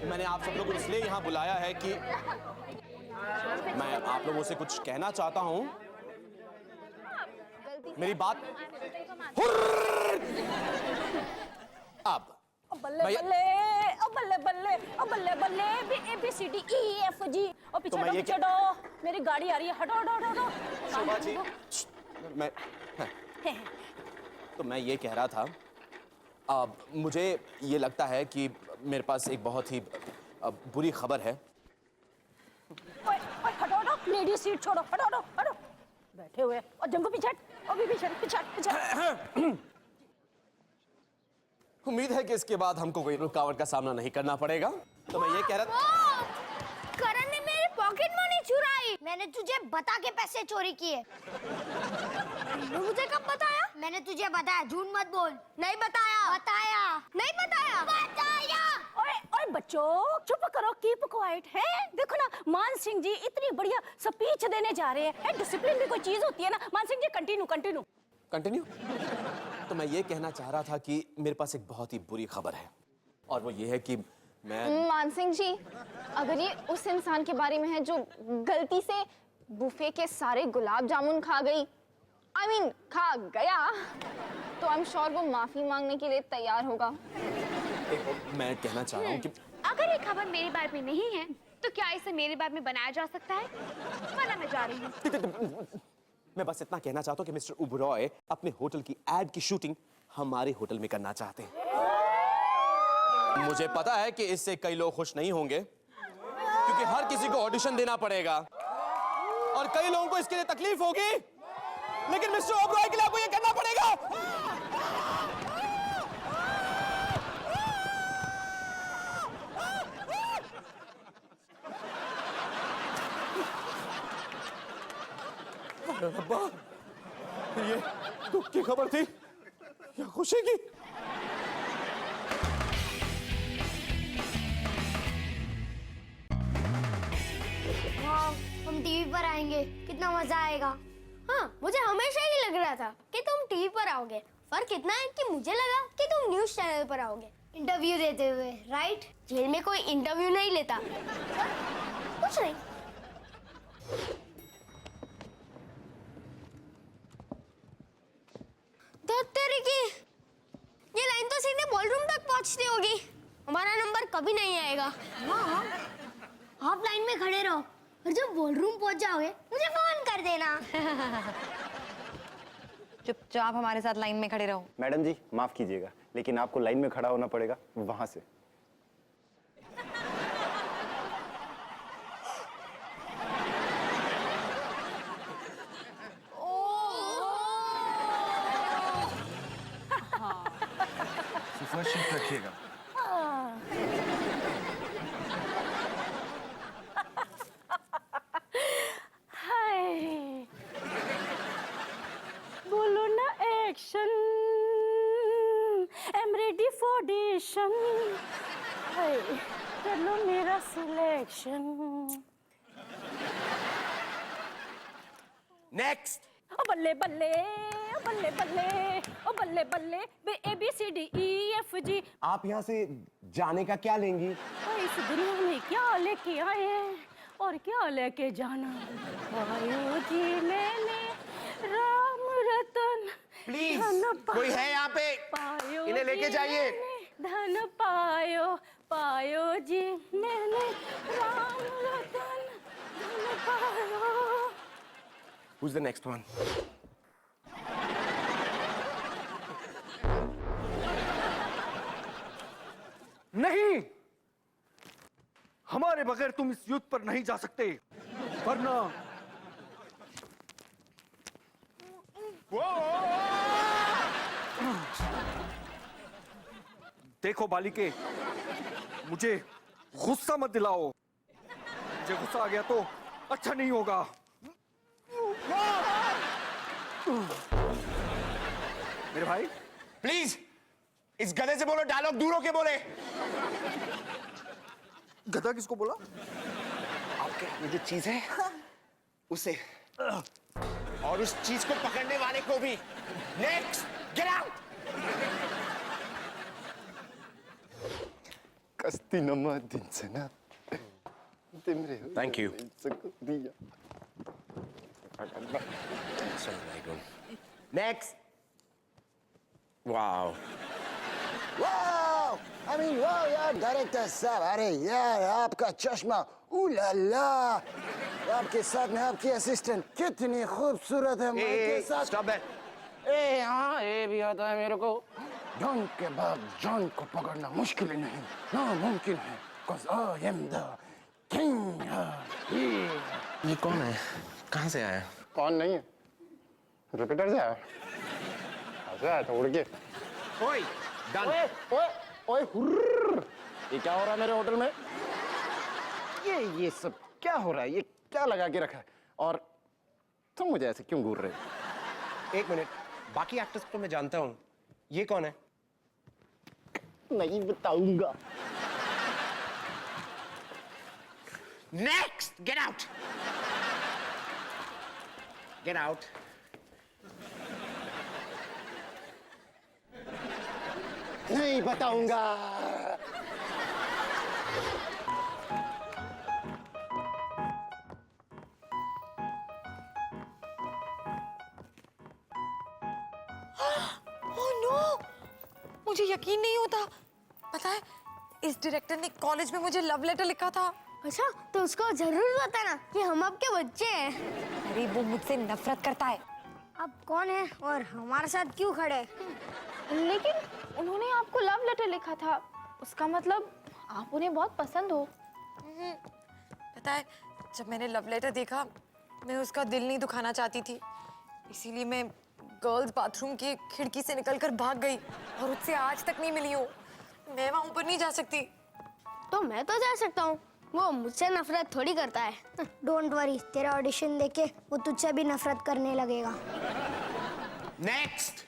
मैंने आप सब लोगों को इसलिए यहाँ बुलाया है कि मैं आप लोगों से कुछ कहना चाहता हूँ। मेरी बात अब बल्ले बल्ले बल्ले बल्ले बल्ले बल्ले ABCDEFG और पीछे हटो मेरी गाड़ी आ रही है, हटो हटो हटो। शोभा जी मैं तो मैं ये कह रहा था, मुझे ये लगता है कि मेरे पास एक बहुत ही बुरी खबर है। ओए ओए हटो हटो, लेडीज सीट छोड़ो, हटो हटो हटो, बैठे हुए और जंगू पीछे अभी पीछे पीछे पीछे। उम्मीद है कि इसके बाद हमको कोई रुकावट का सामना नहीं करना पड़ेगा। तो मैं ये कह रहा था, करण ने मेरी पॉकेट मनी चुराई। मैंने तुझे बता के पैसे चोरी किए। मुझे कब बताया? मैंने तुझे बताया, झूठ मत बोल। नहीं बताया। बताया। नहीं बताया। बताया। ओए ओए बच्चों चुप करो, कीप क्वाइट है। देखो ना मान सिंह जी इतनी बढ़िया स्पीच देने जा रहे हैं। डिसिप्लिन भी कोई चीज होती है ना। मान Singh ji continue continue continue. तो मैं ये कहना चाह रहा था कि मेरे पास एक बहुत ही बुरी खबर है और वो ये है कि मैं मानसिंह जी, अगर ये उस इंसान के बारे में है जो गलती से बुफे के सारे गुलाब जामुन खा गई, खा गया, तो आई एम श्योर वो माफी मांगने के लिए तैयार होगा। मैं कहना चाह रहा हूँ कि अगर ये खबर मेरे बारे में नहीं है तो क्या इसे मेरे बारे में बनाया जा सकता है? वरना मैं जा रही हूँ। मैं बस इतना कहना चाहता हूँ कि मिस्टर ओबरॉय अपने होटल की एड की शूटिंग हमारे होटल में करना चाहते हैं। मुझे पता है कि इससे कई लोग खुश नहीं होंगे क्योंकि हर किसी को ऑडिशन देना पड़ेगा और कई लोगों को इसके लिए तकलीफ होगी, लेकिन मिस्टर ओबरॉय के लिए आपको ये करना पड़ेगा। रब्बा, ये दुख की खबर थी या खुशी की? हम टीवी पर आएंगे, कितना मजा आएगा। हाँ, मुझे हमेशा ही लग रहा था कि तुम टीवी पर आओगे। फर्क इतना है कि मुझे लगा कि तुम न्यूज़ चैनल पर आओगे इंटरव्यू देते हुए, राइट? जेल में कोई इंटरव्यू नहीं लेता। कुछ नहीं। तेरी की ये लाइन तो सीधे बॉलरूम तक पहुंचती होगी। हमारा नंबर कभी नहीं आएगा। हाँ, आप लाइन में खड़े रहो और जब बॉलरूम पहुंच जाओगे मुझे फोन कर देना। चुपचाप हमारे साथ लाइन में खड़े रहो। मैडम जी माफ कीजिएगा, लेकिन आपको लाइन में खड़ा होना पड़ेगा वहां से। शीट रखिएगा। हाय बोलो ना action, I am ready for audition. Hi कर लो मेरा सिलेक्शन। नेक्स्ट। बल्ले बल्ले बल्ले बल्ले बल्ले बल्ले ABCDEFG। आप यहाँ से जाने का क्या लेंगी? इस दुनिया में क्या लेके आए हैं और क्या लेके जाना। पायो जी मैंने राम रतन। प्लीज कोई है यहाँ पे? इन्हें लेके जाइए। धन पायो पायो जी मैंने राम रतन धन पायो। Who's the next one? नहीं, हमारे बगैर तुम इस युद्ध पर नहीं जा सकते, वरना देखो बालिके, मुझे गुस्सा मत दिलाओ। मुझे गुस्सा आ गया तो अच्छा नहीं होगा। मेरे भाई प्लीज इस गधे से बोलो डायलॉग दूर होके बोले। गधा किसको बोला? आपके ये जो चीज है उसे और उस चीज को पकड़ने वाले को भी। Next, get out. कस्तीनमा दिन्छ न तिम्रे Thank you. दिया Next. Wow. Wow I mean wow यार डायरेक्टर साहब, अरे यार आपका चश्मा उलाला, आपके साथ में आपकी असिस्टेंट कितनी खूबसूरत है। माइक के साथ Stop that. ए हाँ ए भी आता है मेरे को। जॉन के बाद जॉन को पकड़ना मुश्किल ही नहीं, नामुमकिन है। Cause I am the king. ये कौन है? कहाँ से आया? कौन नहीं है रिपीटर से आया ऐसे आया था उड़ के ओए, done. ओए ओए हुर्र, ये क्या हो रहा है मेरे होटल में? ये सब क्या हो रहा है? ये क्या लगा के रखा है? और तुम मुझे ऐसे क्यों घूर रहे हो? एक मिनट, बाकी एक्टर्स को तो मैं जानता हूँ, ये कौन है? नहीं बताऊंगा। Next, get out. Get out. नहीं बताऊंगा। ओह नो, मुझे यकीन नहीं होता। पता है इस डायरेक्टर ने कॉलेज में मुझे लव लेटर लिखा था। अच्छा तो उसको जरूर बताना कि हम आपके बच्चे हैं। अरे वो मुझसे नफरत करता है। आप कौन है और हमारे साथ क्यों खड़े? लेकिन उन्होंने आपको लव लेटर लिखा था, उसका मतलब आप उन्हें बहुत पसंद हो। पता है जब मैंने लव लेटर देखा मैं उसका दिल नहीं दुखाना चाहती थी, इसीलिए मैं गर्ल्स बाथरूम की खिड़की से निकलकर भाग गई और उससे आज तक नहीं मिली हूँ। मैं वहाँ ऊपर नहीं जा सकती। तो मैं तो जा सकता हूँ, वो मुझसे नफरत थोड़ी करता है। डोंट वरी, तेरा ऑडिशन देके वो तुझसे भी नफरत करने लगेगा। Next.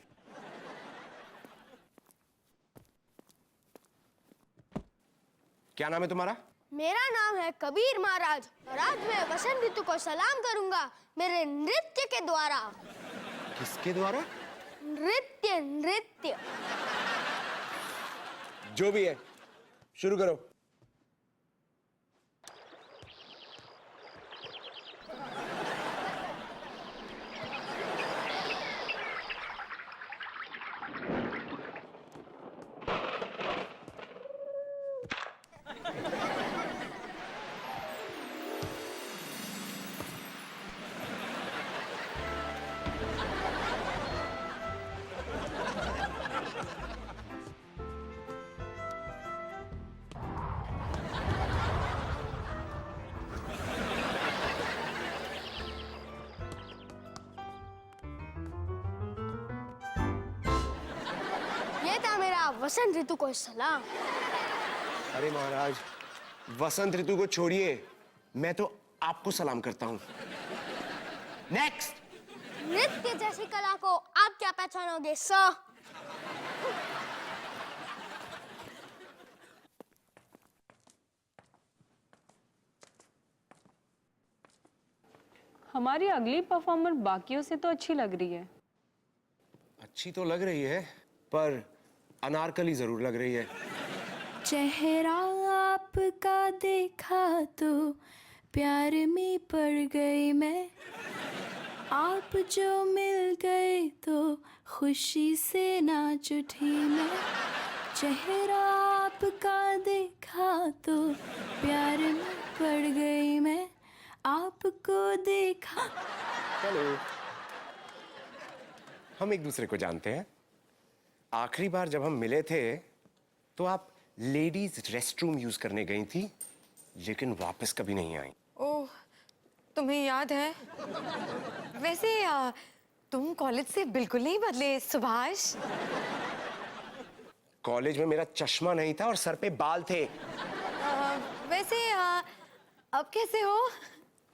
क्या नाम है तुम्हारा? मेरा नाम है कबीर महाराज और आज मैं वसंत ऋतु को सलाम करूंगा मेरे नृत्य के द्वारा। किसके द्वारा? नृत्य नृत्य। जो भी है, शुरू करो। ये था मेरा वसंत ऋतु को सलाम। अरे महाराज, वसंत ऋतु को छोड़िए, मैं तो आपको सलाम करता हूँ। नेक्स्ट। नृत्य जैसी कला को आप क्या पहचानोगे सर? हमारी अगली परफॉर्मर बाकियों से तो अच्छी लग रही है। अच्छी तो लग रही है, पर अनारकली जरूर लग रही है। चेहरा आपका देखा तो प्यार में पड़ गई मैं, आप जो मिल गए तो खुशी से नाच उठी मैं। चेहरा आपका देखा तो प्यार में पड़ गई मैं, आपको देखा। हेलो, हम एक दूसरे को जानते हैं। आखिरी बार जब हम मिले थे तो आप लेडीज रेस्टरूम यूज करने गई थी, लेकिन वापस कभी नहीं आई। ओह, तुम्हें याद है? वैसे तुम कॉलेज से बिल्कुल नहीं बदले सुभाष। कॉलेज में मेरा चश्मा नहीं था और सर पे बाल थे। वैसे अब कैसे हो?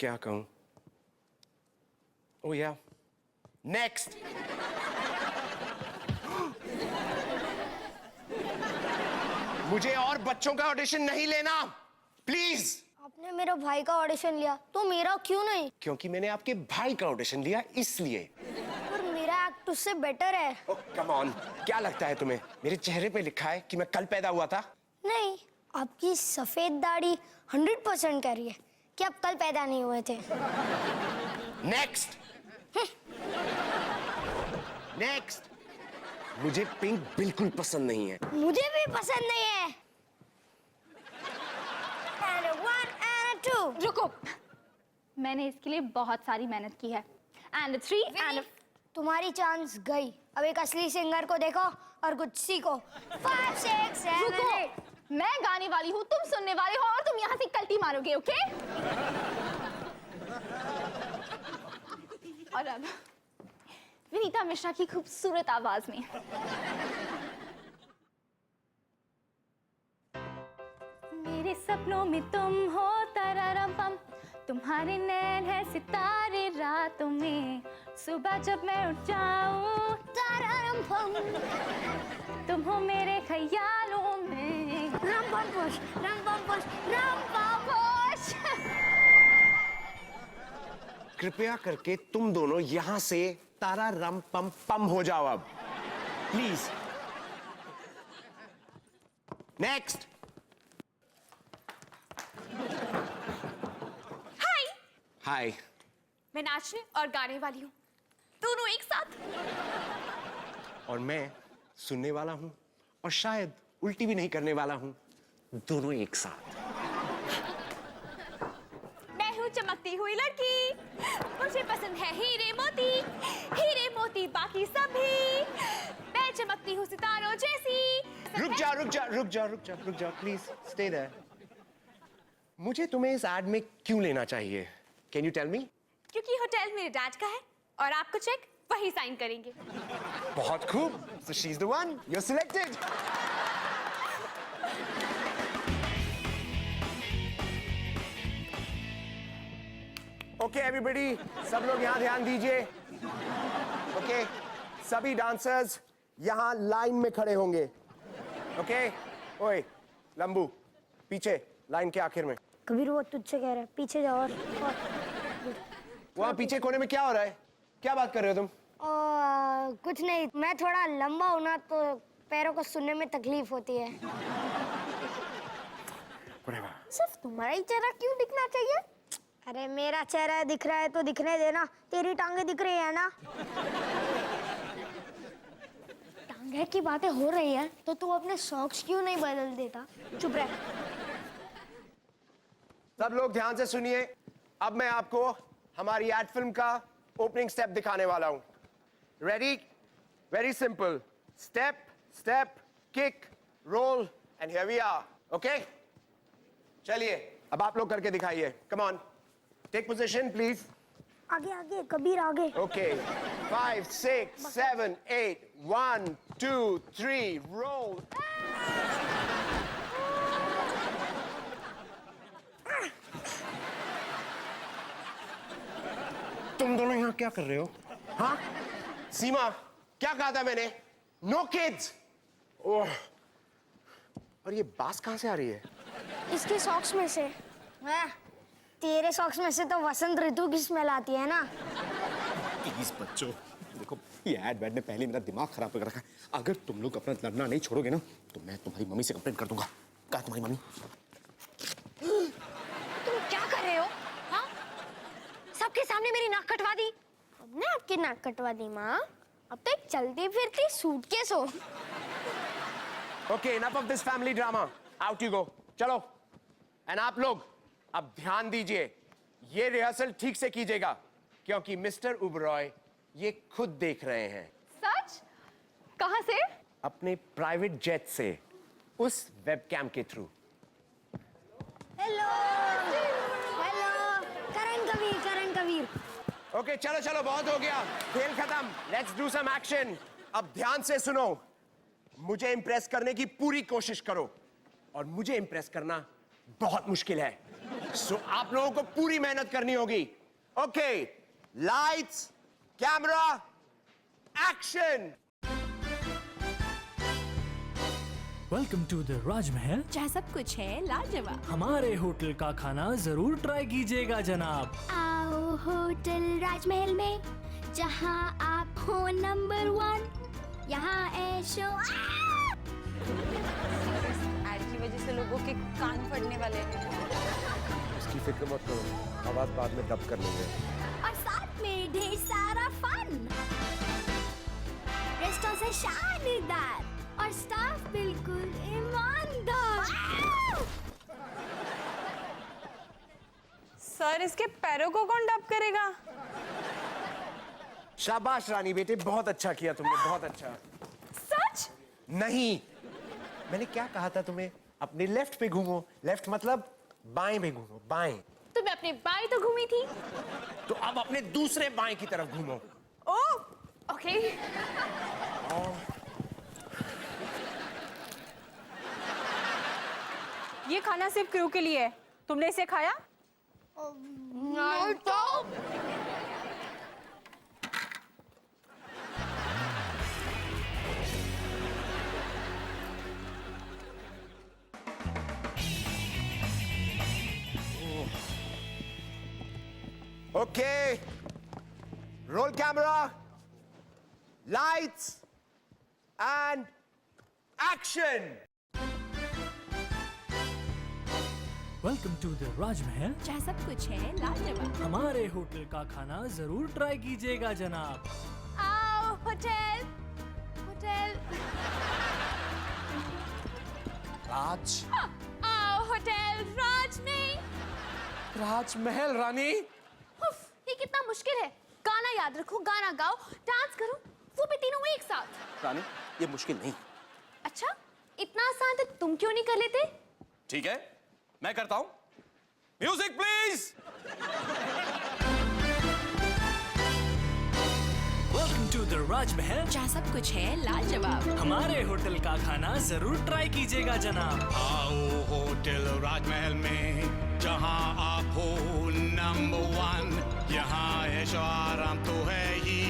क्या कहूं? ओह या, नेक्स्ट। मुझे और बच्चों का ऑडिशन नहीं लेना, प्लीज। आपने मेरे भाई का ऑडिशन लिया तो मेरा क्यों नहीं? क्योंकि मैंने आपके भाई का ऑडिशन लिया इसलिए। पर मेरा एक्ट उससे बेटर है। ओह कम ऑन, क्या लगता है तुम्हें मेरे चेहरे पे लिखा है कि मैं कल पैदा हुआ था? नहीं, आपकी सफेद दाढ़ी 100% कह रही है कि आप कल पैदा नहीं हुए थे। Next next. मुझे पिंक बिल्कुल पसंद नहीं है। मुझे भी पसंद नहीं है। And a 1 and a 2। रुको, मैंने इसके लिए बहुत सारी मेहनत की है। And a 3 and a... तुम्हारी चांस गई। अब एक असली सिंगर को देखो और कुछ सीखो। 5 6 7 रुको, 8। मैं गाने वाली हूँ, तुम सुनने वाले हो और तुम यहाँ से कल्टी मारोगे, ओके? और अब विनीता मिश्रा की खूबसूरत आवाज में मेरे सपनों में तुम हो तररम पम, तुम्हारे नैन है सितारे रातों में, सुबह जब मैं उठ जाऊं तररम पम, तुम हो मेरे ख्यालों में। रम पम पोश, रम पम पोश, रम पम पोश। कृपया करके तुम दोनों यहां से तारा रम पम पम हो जाओ अब, प्लीज। नेक्स्ट। हाय, हाय। मैं नाचने और गाने वाली हूँ, दोनों एक साथ। और मैं सुनने वाला हूं और शायद उल्टी भी नहीं करने वाला हूं, दोनों एक साथ। मैं हूँ चमकती हुई लड़की, मुझे पसंद है हीरे मोती बाकी सभी, मैं चमकती हूँ सितारों जैसी। रुक जा प्लीज स्टे देयर। मुझे तुम्हें इस एड में क्यों लेना चाहिए? Can you tell me? क्योंकि होटल मेरे डैड का है और आपको चेक वही साइन करेंगे। बहुत खूब। So she's the one. You're selected. Okay, everybody, सब लोग यहाँ ध्यान दीजिए। Okay, सभी डांसर्स यहाँ लाइन में खड़े होंगे। Okay, ओए, लंबू, पीछे लाइन के आखिर में। कबीर वो तुझसे कह रहा है, पीछे जाओ और वहाँ पीछे कोने में क्या हो रहा है? क्या बात कर रहे हो तुम? कुछ नहीं, मैं थोड़ा लंबा हूँ ना तो पैरों को सुनने में तकलीफ होती है। सिर्फ तुम्हारा ही चेहरा क्यों दिखना चाहिए? अरे मेरा चेहरा दिख रहा है तो दिखने देना, तेरी टांगे दिख रही है ना। टांगे की बातें हो रही है तो तू अपने सॉक्स क्यों नहीं बदल देता? चुप रह। सब लोग ध्यान से सुनिए। अब मैं आपको हमारी एड फिल्म का ओपनिंग स्टेप दिखाने वाला हूं। Ready? Very simple. Step step kick roll and here we are. Okay, चलिए अब आप लोग करके दिखाइए। Come on, take position please. आगे आगे कबीर आगे। Okay, 5 6 7 8 1 2 3 roll. तुम दोनों यहाँ क्या कर रहे हो? हाँ? सीमा, क्या कहा था मैंने? No kids. ओह, और ये बास कहाँ से आ रही है? इसके सॉक्स में से। तेरे सॉक्स में से तो वसंत ऋतु की स्मेल आती है ना। प्लीज बच्चों, देखो ये एड बैड ने पहले मेरा दिमाग खराब कर रखा है। अगर तुम लोग अपना लड़ना नहीं छोड़ोगे ना तो मैं तुम्हारी मम्मी से कंप्लेंट कर दूंगा। कहा तुम्हारी मम्मी? तुम क्या कर रहे हो? हाँ? सबके सामने मेरी नाक कटवा दी। हमने आपकी नाक कटवा दी माँ। अब तो एक चलती फिरती सूटकेस हो। Okay, enough of this family drama. Out you go. चलो। एंड आप लोग अब ध्यान दीजिए, ये रिहर्सल ठीक से कीजिएगा क्योंकि मिस्टर उबरॉय ये खुद देख रहे हैं। सच? कहाँ से? अपने प्राइवेट जेट से, उस वेबकैम के through. Hello hello, Karan Kabir. Okay, चलो चलो, बहुत हो गया, खेल खत्म। Let's do some action. अब ध्यान से सुनो, मुझे इंप्रेस करने की पूरी कोशिश करो और मुझे इंप्रेस करना बहुत मुश्किल है। सो आप लोगों को पूरी मेहनत करनी होगी। Okay, lights camera action. Welcome to the Rajmahal, जहाँ सब कुछ है लाजवाब। हमारे होटल का खाना जरूर ट्राई कीजिएगा जनाब। आओ होटल राजमहल में, जहाँ आप हो नंबर 1। यहाँ ऐशो एड की वजह से लोग लोगों के कान फटने वाले हैं। इसकी फिक्र मत करो, आवाज बाद में डब कर लेंगे। और साथ में ढेर सारा फन। रेस्टोरेंट से शानदार और स्टाफ बिल्कुल ईमानदार। सर इसके पैरों को कौन डब करेगा? शाबाश रानी बेटे, बहुत अच्छा किया तुमने, बहुत अच्छा। सच? नहीं, मैंने क्या कहा था तुम्हें? अपने लेफ्ट पे घूमो। लेफ्ट मतलब बाएं पे घूमो, बाएं। तो मैं अपने बाएं तो घूमी थी। तो अब अपने दूसरे बाएं की तरफ घूमो। ओह, ओके। ये खाना सिर्फ क्रू के लिए है। तुमने इसे खाया? नहीं तो। Okay. Roll camera. Lights. And action. Welcome to the Rajmahal. जहाँ सब कुछ है लाजवाब। हमारे होटल का खाना जरूर ट्राई कीजिएगा जनाब। आओ होटल, होटल। राज, आओ होटल राज में। राजमहल रानी। उफ, ये कितना मुश्किल है। गाना याद रखो, गाना गाओ, डांस करो, वो भी तीनों एक साथ। रानी, ये मुश्किल नहीं। अच्छा, इतना आसान तो तुम क्यों नहीं कर लेते? ठीक है, मैं करता हूं। Music please. Welcome to the Rajmahal. जहाँ सब कुछ है लाजवाब। हमारे होटल का खाना जरूर ट्राई कीजिएगा जनाब। आओ होटल राजमहल में, जहाँ आप हो नंबर 1। यहाँ ऐशो आराम तो है ही,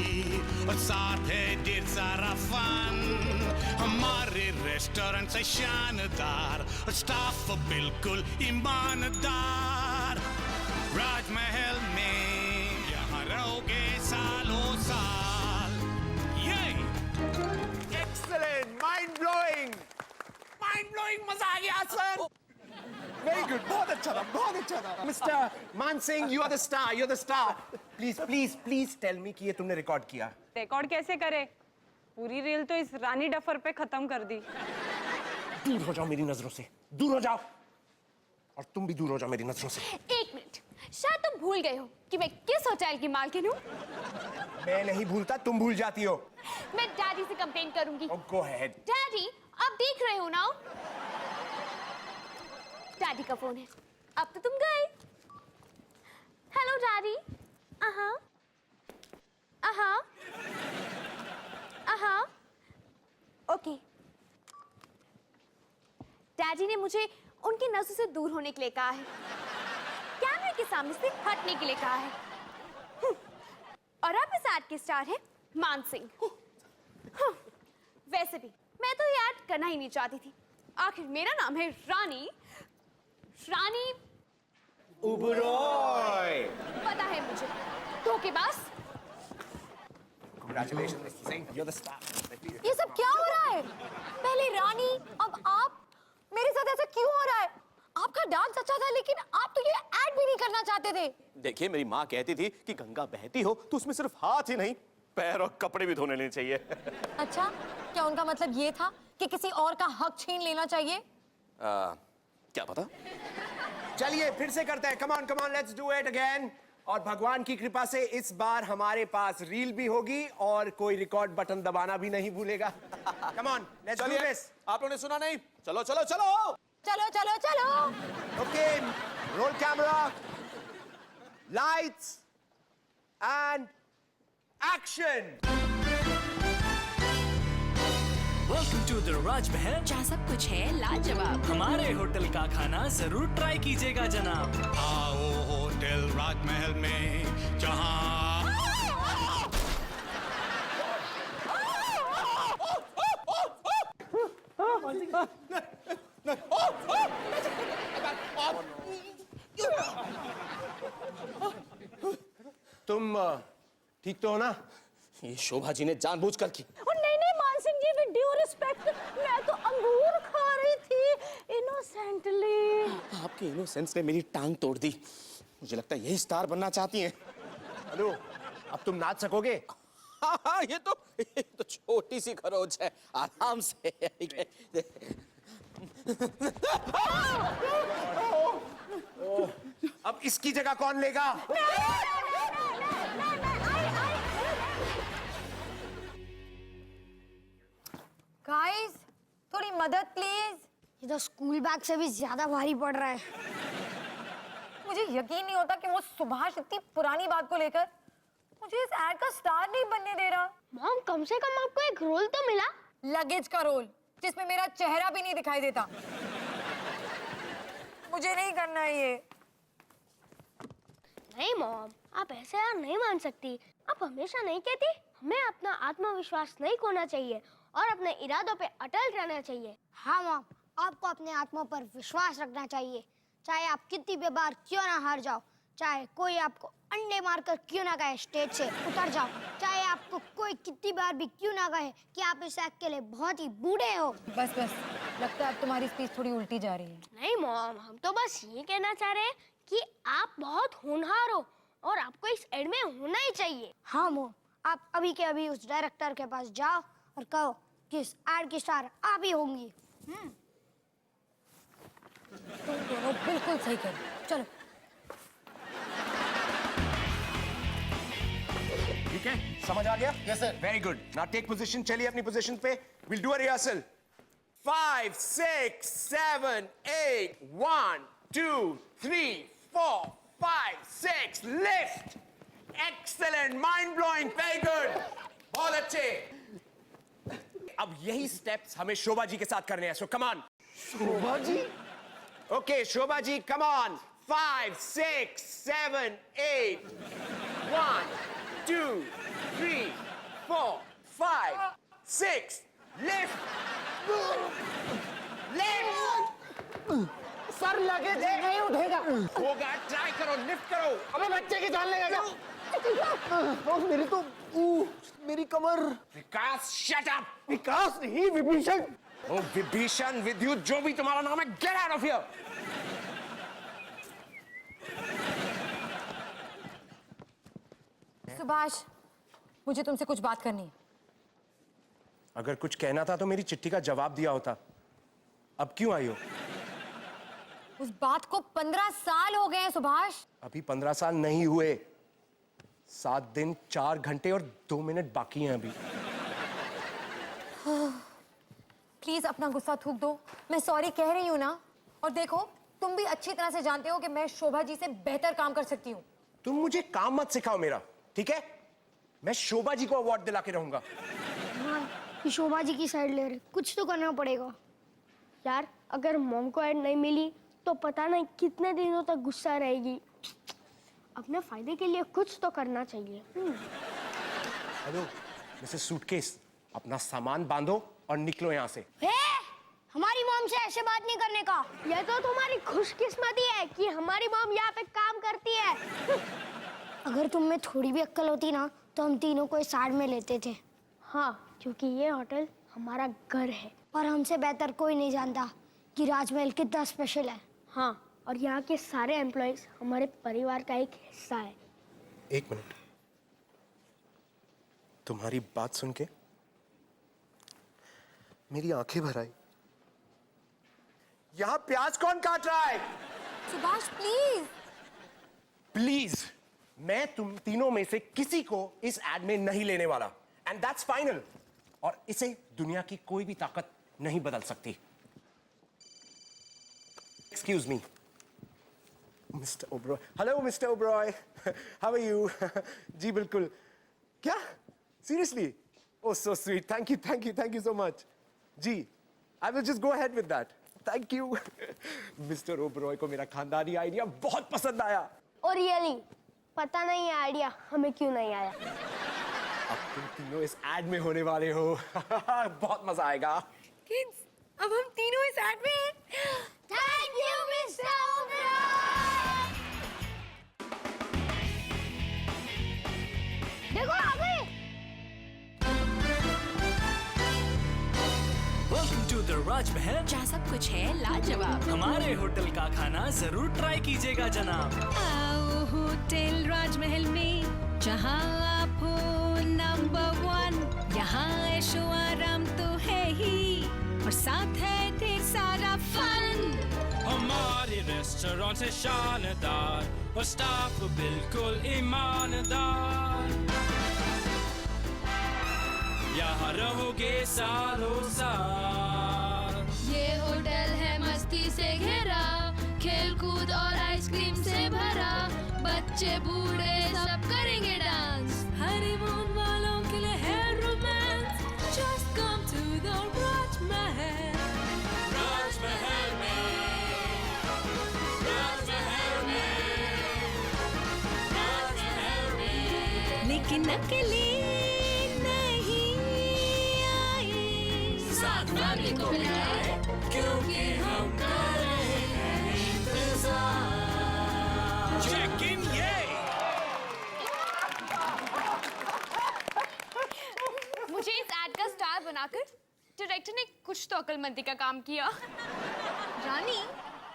और साथ है ढेर सारा फन। हमारे रेस्टोरेंट से शानदार, और स्टाफ बिल्कुल ईमानदार। राजमहल में यहाँ रहोगे सालों साल। ये Excellent. Mind blowing. Mind blowing. मजा आ गया सर। Very good. बहुत अच्छा था, बहुत अच्छा था। Mr. मान Singh, you are the star. You're the star. Please, please, please tell me कि ये तुमने रिकॉर्ड किया। रिकॉर्ड कैसे करे? पूरी रील तो इस रानी डफर पे खत्म कर दी। दूर हो जाओ मेरी नजरों से, दूर हो जाओ। और तुम भी दूर हो जाओ मेरी नजरों से। एक मिनट, शायद तुम भूल गए हो कि मैं किस होटल की मालकिन हूँ। मैं नहीं भूलता, तुम भूल जाती हो। मैं डैडी से कंप्लेन करूंगी। Oh, go ahead. डैडी, आप देख रहे हो ना? डैडी का फोन है। अब तो तुम गए। Hello daddy. ओके। डैडी ने मुझे उनकी नजरों से दूर होने के लिए कहा है, कैमरे के सामने से हटने के लिए कहा है। और अब इस ऐड के स्टार है मान सिंह। वैसे भी मैं तो ये ऐड करना ही नहीं चाहती थी। आखिर मेरा नाम है रानी, रानी उबरोय। पता है मुझे, धोखेबाज। Congratulations, Mr. Singh. You're the star. ये सब क्या हो रहा है? पहले रानी, अब आप। मेरे साथ ऐसा क्यों हो रहा है? आपका डांस अच्छा था, लेकिन आप तो ये ऐड भी नहीं करना चाहते थे। देखिए, मेरी माँ कहती थी कि गंगा बहती हो तो उसमें सिर्फ हाथ ही नहीं, पैर और कपड़े भी धोने लेने चाहिए। अच्छा, क्या उनका मतलब ये था कि किसी और का हक छीन लेना चाहिए? क्या पता। चलिए फिर से करते हैं। Come on, come on, let's do it again. और भगवान की कृपा से इस बार हमारे पास रील भी होगी और कोई रिकॉर्ड बटन दबाना भी नहीं भूलेगा। Come on, let's do चलिए, this. आप लोगों ने सुना नहीं? चलो चलो चलो। चलो चलो चलो। Okay, roll camera, lights, and action. Welcome to the Rajmahal. जहाँ सब कुछ है लाजवाब। हमारे होटल का खाना जरूर ट्राई कीजिएगा जनाब। आओ होटल राजमहल में, जहाँ तुम ठीक तो हो ना? ये शोभा जी ने जानबूझकर की। और नहीं नहीं मान Singh ji, with due respect, मैं तो अंगूर खा रही थी इनोसेंटली। आपकी इनोसेंस ने मेरी टांग तोड़ दी। मुझे लगता है यही स्टार बनना चाहती हैं। हेलो, अब तुम नाच सकोगे? हाँ हाँ, ये तो छोटी सी खरोच है, आराम से। अब इसकी जगह कौन लेगा? गाइस, थोड़ी मदद प्लीज। ये तो स्कूल बैग से भी ज्यादा भारी पड़ रहा है। मुझे यकीन नहीं होता कि वो सुभाष इतनी पुरानी बात को लेकर मुझे इस एड का स्टार नहीं बनने दे रहा। मॉम, कम से कम आपको एक रोल तो मिला। लगेज का रोल जिसमें मेरा चेहरा भी नहीं दिखाई देता। मुझे नहीं करना है ये। नहीं मॉम, आप ऐसे यार नहीं मान सकती। आप हमेशा नहीं कहती हमें अपना आत्मविश्वास नहीं खोना चाहिए और अपने इरादों पे अटल रहना चाहिए। हाँ मॉम, आपको अपने आत्मा पर विश्वास रखना चाहिए। चाहे आप कितनी भी बार क्यों ना हार जाओ, चाहे कोई आपको अंडे मारकर क्यों ना कहे स्टेज से उतर जाओ, चाहे आपको कोई कितनी बार भी क्यों ना कहे कि आप इस एक्ट के लिए बहुत ही बूढ़े हो। बस बस, लगता है अब तुम्हारी स्पीच थोड़ी उल्टी जा रही है। नहीं मॉम, हम तो बस ये कहना चाह रहे हैं कि आप बहुत होनहार हो और आपको इस एड में होना ही चाहिए। हाँ मॉम, आप अभी के अभी उस डायरेक्टर के पास जाओ और कहो कि इस एड की स्टार आप ही होंगी। तुम दोनों बिल्कुल सही कर रहे हो। चलो। ठीक है, समझ आ गया? Yes sir. Very good. Now take position. चलिए अपनी पोजीशन पे। Will do a rehearsal. 5 6 7 8 1 2 3 4 5 6 lift. Excellent, mind blowing, very good, बहुत अच्छे। अब यही स्टेप्स हमें शोभा जी के साथ करने हैं। So come on. Shobha ji? Okay Shobha ji, come on. 5 6 7 8 1 2 3 4 5 6 lift lift. Sir luggage नहीं उठेगा। होगा, ट्राई करो, लिफ्ट करो। अबे बच्चे की जान लेगा क्या? मेरी तो मेरी कमर। विकास, शट अप। विकास नहीं, विभीषण। ओ विभीषण, विद्युत, जो भी तुम्हारा नाम है, get out of here. Subhash, मुझे तुमसे कुछ बात करनी है। अगर कुछ कहना था तो मेरी चिट्ठी का जवाब दिया होता। अब क्यों आई हो? उस बात को 15 साल हो गए हैं सुभाष। अभी 15 साल नहीं हुए। 7 दिन 4 घंटे और 2 मिनट बाकी हैं अभी। प्लीज अपना गुस्सा थूक दो। मैं सॉरी कह रही हूँ ना। और देखो, तुम भी अच्छी तरह से जानते हो कि मैं शोभा जी से बेहतर काम कर सकती हूँ। तुम मुझे काम मत सिखाओ मेरा, ठीक है? मैं शोभा जी को अवार्ड दिला के रहूंगा। हाँ, ये शोभा जी की साइड ले रहे, कुछ तो करना पड़ेगा यार। अगर मॉम को ऐड नहीं मिली तो पता नहीं कितने दिनों तक गुस्सा रहेगी। अपने फायदे के लिए कुछ तो करना चाहिए। हेलो मिसेस सूटकेस, अपना सामान बांधो और निकलो यहाँ से। हमारी मॉम से ऐसे बात नहीं करने का। यह तो तुम्हारी खुशकिस्मती है कि हमारी मॉम यहाँ पे काम करती है। अगर तुम में थोड़ी भी अक्ल होती ना तो हम तीनों को इस एड में लेते थे। हाँ, क्योंकि ये होटल हमारा घर है और हमसे बेहतर कोई नहीं जानता कि राजमहल कितना स्पेशल है। हाँ, और यहाँ के सारे एम्प्लॉयज हमारे परिवार का एक हिस्सा है। एक मिनट, तुम्हारी बात सुन के मेरी आंखें भर आई। यहाँ प्याज कौन काट रहा है? सुभाष प्लीज। प्लीज, मैं तुम तीनों में से किसी को इस एड में नहीं लेने वाला। And that's final. और इसे दुनिया की कोई भी ताकत नहीं बदल सकती। Excuse me, mister Oberoi. Hello mister Oberoi, how are you? जी बिल्कुल। क्या? Seriously? Oh so sweet, thank you so much. जी, I will just go ahead with that. Thank you. Mister Oberoi को मेरा खानदानी आइडिया बहुत पसंद आया। और रियली पता नहीं है आइडिया हमें क्यों नहीं आया। अब तुम तीनों इस एड में होने वाले हो। बहुत मजा आएगा। किड्स, अब हम तीनों इस एड में हैं। Thank you mister Oberoi. देखो आ गए। Welcome to the राजमहल, जहाँ सब कुछ है लाजवाब। हमारे होटल का खाना जरूर ट्राई कीजिएगा जनाब। आओ होटल राजमहल में, जहाँ आप हो नंबर 1। यहाँ ऐशो आराम तो है ही, और साथ है ढेर सारा फन। हमारे रेस्टोरेंट से शानदार और स्टाफ बिल्कुल ईमानदार। यहाँ रहोगे सालों साल। ये होटल है मस्ती से घिरा, खेल कूद और आइसक्रीम से भरा। बच्चे बूढ़े सब करेंगे डांस। हनीमून वालों के लिए है romance. Just come to the राजमहल। राजमहल में, राजमहल में, राजमहल में। लेकिन अकेले नहीं आए, साथ फैमिली को भी आए, क्योंकि हम करेंगे इंतजार। चेक इन ये। मुझे इस एड का स्टार बनाकर डायरेक्टर ने कुछ तो अक्लमंदी का काम किया। रानी,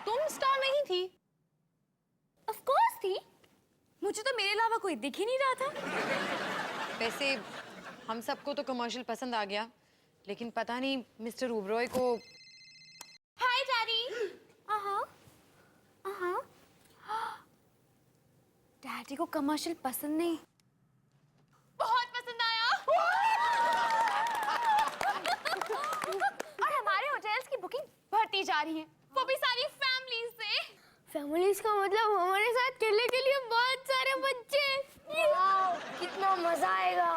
तुम स्टार नहीं थी? ऑफ कोर्स थी। मुझे तो मेरे अलावा कोई दिख ही नहीं रहा था। वैसे हम सबको तो कमर्शियल पसंद आ गया, लेकिन पता नहीं मिस्टर ओबरॉय को। हाय डैडी। डैडी को कमर्शियल पसंद नहीं। बहुत पसंद आया। और हमारे होटल्स की बुकिंग बढ़ती जा रही है, वो भी सारी फैमिलीज से। फैमिलीज का मतलब हमारे साथ खेलने के लिए बहुत सारे बच्चे। कितना मजा आएगा।